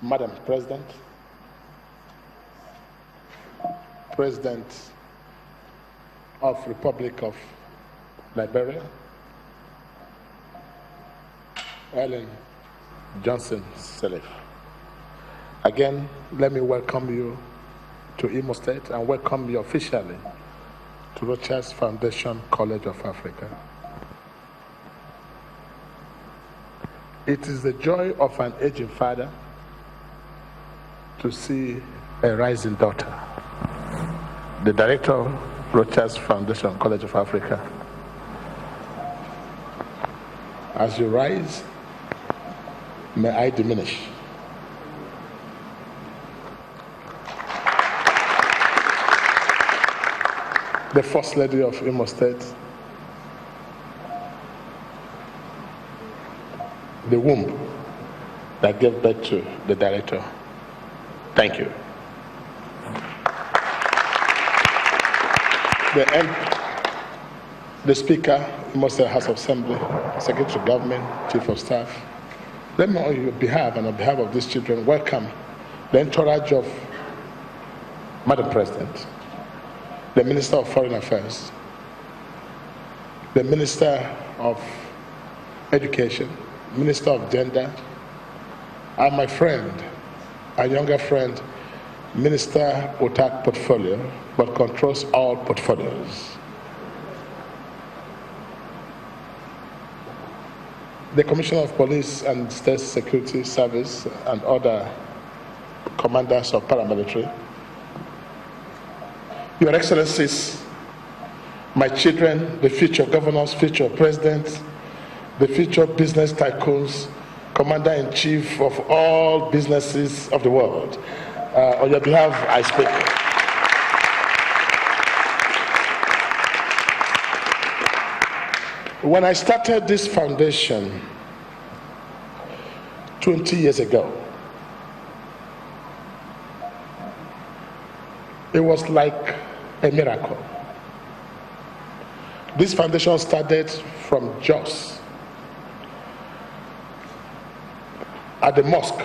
Madam President, President of Republic of Liberia, Ellen Johnson Sirleaf. Again, let me welcome you to Imo State and welcome you officially to Rochas Foundation College of Africa. It is the joy of an aging father to see a rising daughter. The director of Rochas Foundation College of Africa. As you rise, may I diminish. The First Lady of Imo State, the womb that gave birth to the director. Thank you. The Speaker, Imo State House of Assembly, Secretary of Government, Chief of Staff, let me on your behalf and on behalf of these children welcome the entourage of Madam President, the Minister of Foreign Affairs, the Minister of Education, Minister of Gender, and my friend, a younger friend, Minister Otak Portfolio, but controls all portfolios. The Commissioner of Police and State Security Service and other commanders of paramilitary. Your Excellencies, my children, the future governors, future presidents, the future business tycoons, Commander-in-Chief of all businesses of the world. On your behalf, I speak. When I started this foundation 20 years ago, it was like a miracle. This foundation started from Jos, at the mosque,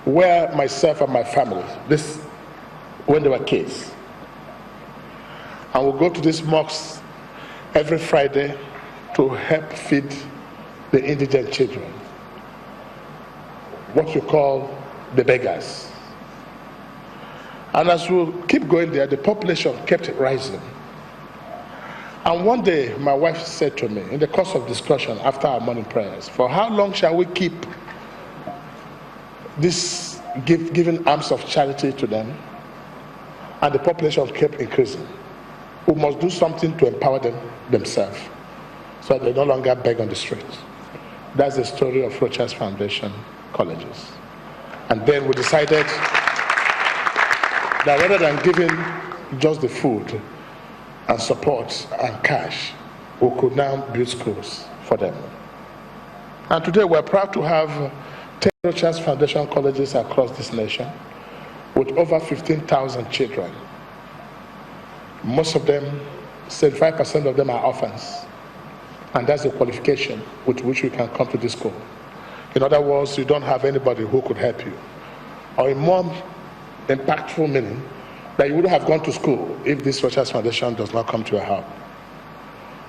where myself and my family, when they were kids, and we'll go to this mosque every Friday to help feed the indigent children, what you call the beggars. And as we keep going there, the population kept rising. And one day, my wife said to me, in the course of discussion after our morning prayers, for how long shall we keep this giving alms of charity to them? And the population kept increasing. We must do something to empower them themselves so that they no longer beg on the streets. That's the story of Rochas Foundation Colleges. And then we decided that rather than giving just the food and support and cash, we could now build schools for them. And today we're proud to have 10 Rochas Foundation Colleges across this nation with over 15,000 children. Most of them, 75% of them are orphans. And that's the qualification with which we can come to this school. In other words, you don't have anybody who could help you. Or in more impactful meaning, that you would have gone to school if this Rochas Foundation does not come to your help.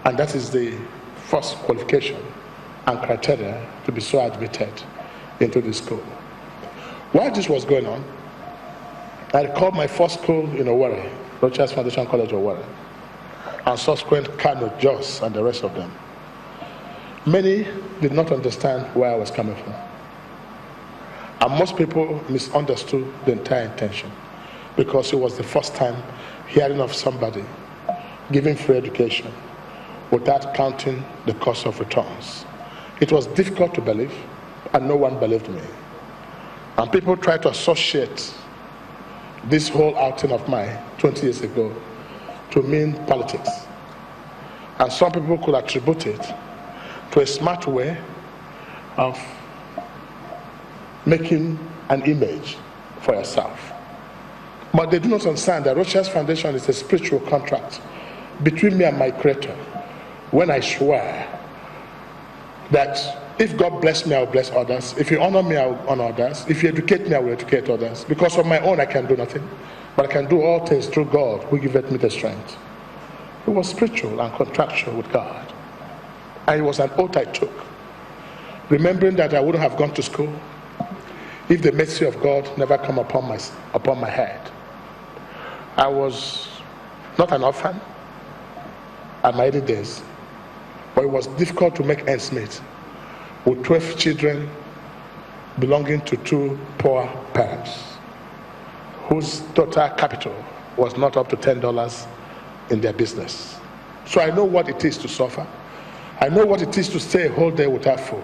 And that is the first qualification and criteria to be so admitted into the school. While this was going on, I called my first school in Owerri, Rochas Foundation College Owerri, and subsequent Kano, Jos, and the rest of them. Many did not understand where I was coming from. And most people misunderstood the entire intention because it was the first time hearing of somebody giving free education without counting the cost of returns. It was difficult to believe, and no one believed me. And people tried to associate this whole outing of mine 20 years ago to mean politics. And some people could attribute it to a smart way of making an image for yourself. But they do not understand that Rochas Foundation is a spiritual contract between me and my Creator, when I swear that If God bless me, I will bless others. If you honor me, I will honor others. If you educate me, I will educate others. Because of my own, I can do nothing. But I can do all things through God who giveth me the strength. It was spiritual and contractual with God. And it was an oath I took, remembering that I wouldn't have gone to school if the mercy of God never come upon my head. I was not an orphan at my early days, but it was difficult to make ends meet with 12 children belonging to 2 poor parents whose total capital was not up to $10 in their business. So I know what it is to suffer. I know what it is to stay a whole day without food.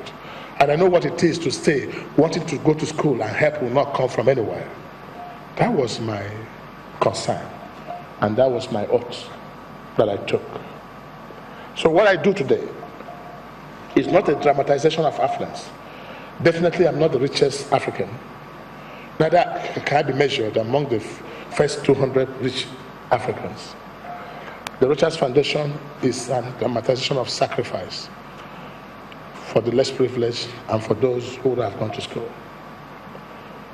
And I know what it is to stay wanting to go to school and help will not come from anywhere. That was my concern. And that was my oath that I took. So what I do today is not a dramatization of affluence. Definitely I'm not the richest African. Neither can I be measured among the first 200 rich Africans. The Rochas Foundation is a dramatization of sacrifice for the less privileged and for those who would have gone to school.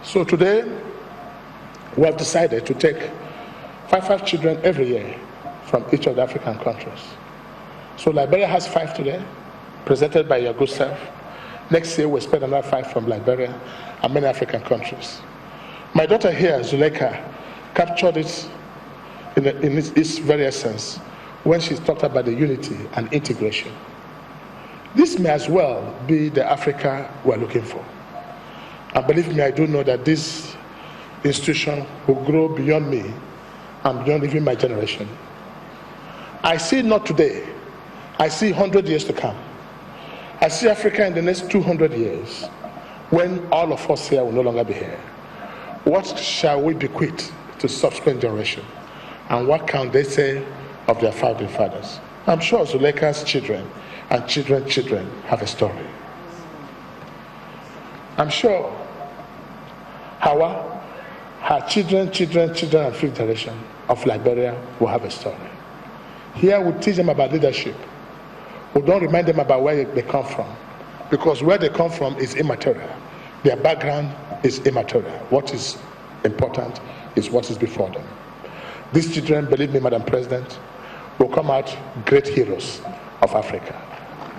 So today, we have decided to take five children every year from each of the African countries. So Liberia has 5 today, presented by your good self. Next year, we'll spend another 5 from Liberia and many African countries. My daughter here, Zuleika, captured it in its very essence when she talked about the unity and integration. This may as well be the Africa we're looking for. And believe me, I do know that this institution will grow beyond me and beyond even my generation. I see not today, I see 100 years to come. I see Africa in the next 200 years, when all of us here will no longer be here. What shall we bequeath to subsequent generation? And what can they say of their founding fathers? I'm sure Zuleika's children and children have a story. I'm sure Hawa, her children, and 5th generation of Liberia will have a story. Here we teach them about leadership. We don't remind them about where they come from, because where they come from is immaterial. Their background is immaterial. What is important is what is before them. These children, believe me, Madam President, will come out great heroes of Africa.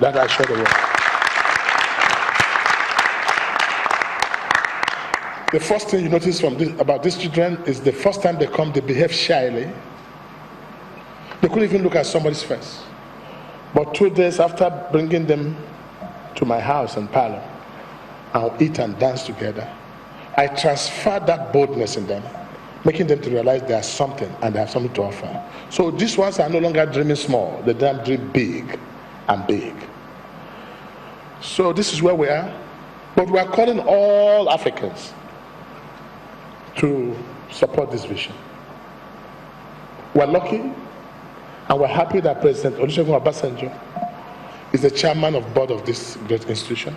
That I assure the world. The first thing you notice about these children is the first time they come, they behave shyly. They couldn't even look at somebody's face. But 2 days after bringing them to my house and parlor, I'll eat and dance together, I transferred that boldness in them, making them to realize they are something and they have something to offer. So these ones are no longer dreaming small, they dream big and big. So this is where we are. But we are calling all Africans to support this vision. We're lucky and we're happy that President Olusegun Obasanjo is the chairman of board of this great institution.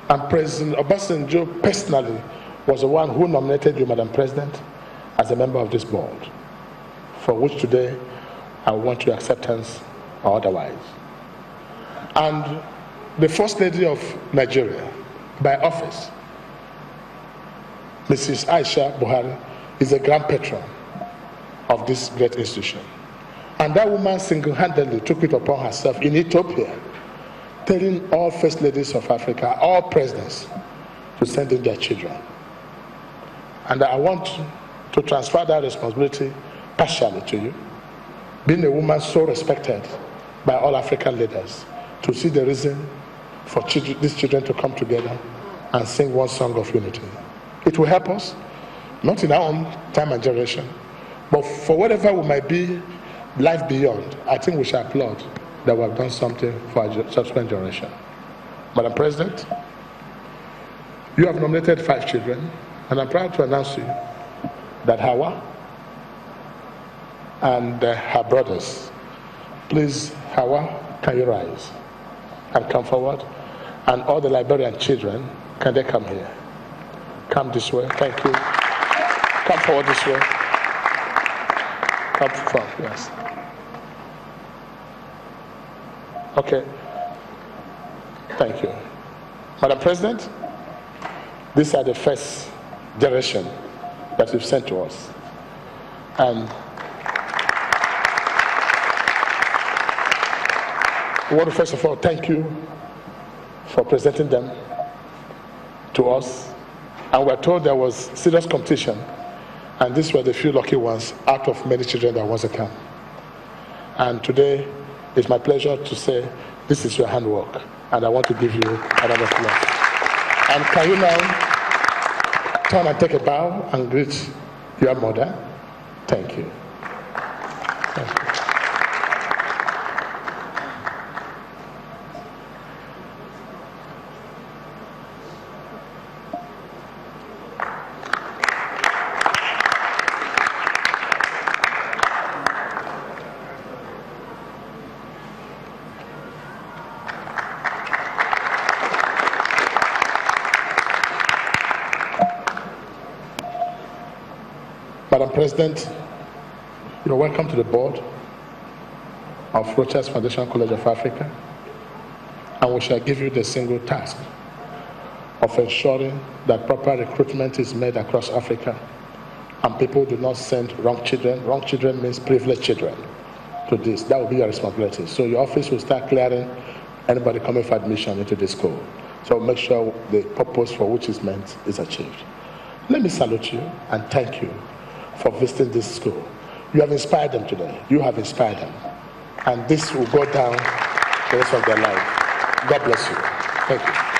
And President Obasanjo personally was the one who nominated you, Madam President, as a member of this board, for which today I want your acceptance or otherwise. And the First Lady of Nigeria, by office, Mrs. Aisha Buhari, is a grand patron of this great institution. And that woman single-handedly took it upon herself in Ethiopia, telling all First Ladies of Africa, all presidents, to send in their children. And I want to transfer that responsibility partially to you, being a woman so respected by all African leaders, to see the reason for these children to come together and sing one song of unity. It will help us, not in our own time and generation, but for whatever we might be, life beyond. I think we should applaud that we have done something for our subsequent generation. Madam President, you have nominated 5 children, and I'm proud to announce to you that Hawa and her brothers, please, Hawa, can you rise and come forward? And all the Liberian children, can they come here? Come this way, thank you. Come forward this way. Come forward, yes. Thank you. Madam President, these are the first generation that you've sent to us. And I want to first of all thank you for presenting them to us. And we're told there was serious competition, and these were the few lucky ones out of many children that want to come. And today, it's my pleasure to say this is your handwork, and I want to give you another applause. And can you now turn and take a bow and greet your mother? Thank you. Thank you. Madam President, you're welcome to the board of Rochas Foundation College of Africa, and we shall give you the single task of ensuring that proper recruitment is made across Africa and people do not send wrong children. Wrong children means privileged children to this. That will be your responsibility. So your office will start clearing anybody coming for admission into this school. So make sure the purpose for which it's meant is achieved. Let me salute you and thank you for visiting this school. You have inspired them today. You have inspired them. And this will go down the rest of their life. God bless you. Thank you.